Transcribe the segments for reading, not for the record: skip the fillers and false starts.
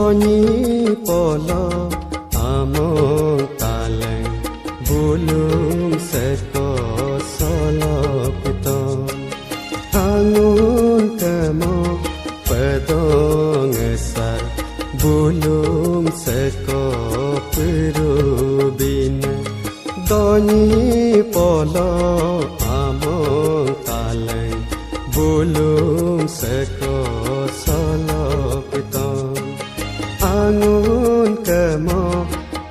Donyi polo among taleng bulung seko solopito angun kemo pedong esar bulung seko perubin Donyi polo among taleng bulung seko solopito angun kemo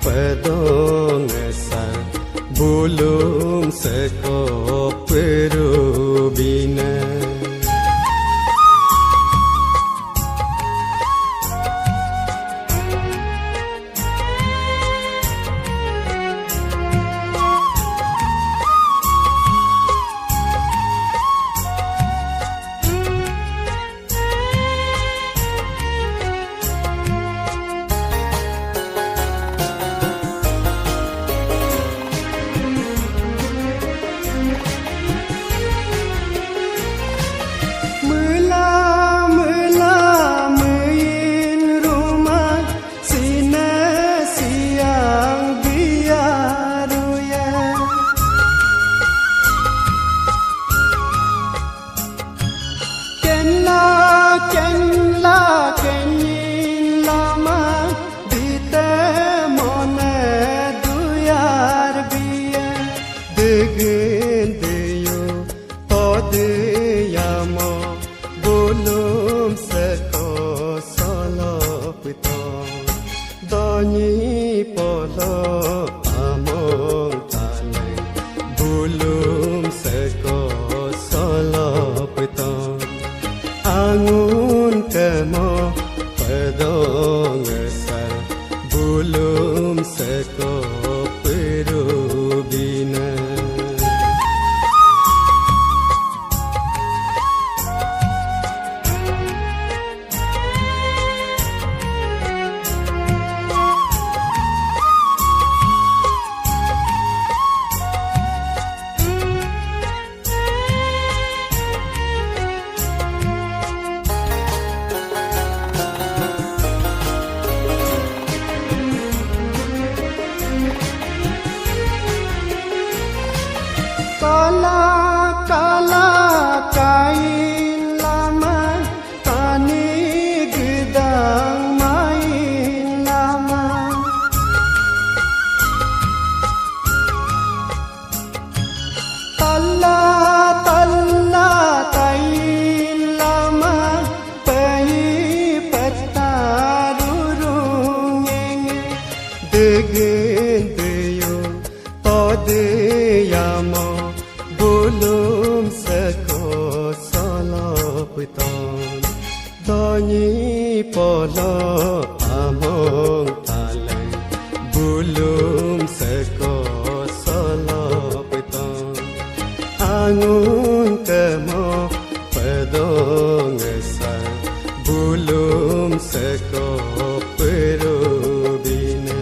pedong esar bulung seko perubina Donyi polo among taleng bulung seko solopito angun kemo pedong esar bulung seko perubina Kala kala kain lama tani gedang main lama talla talla tain lama pai patarurung degen deyo tode yamo bulung seko solopiton Donyi polo among taleng bulung seko solopiton angun kemo pedong esar bulung seko perubina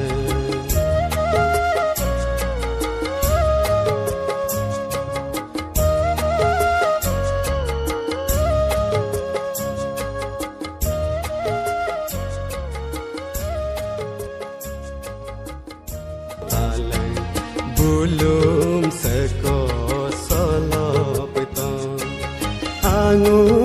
bulung seko solopito angun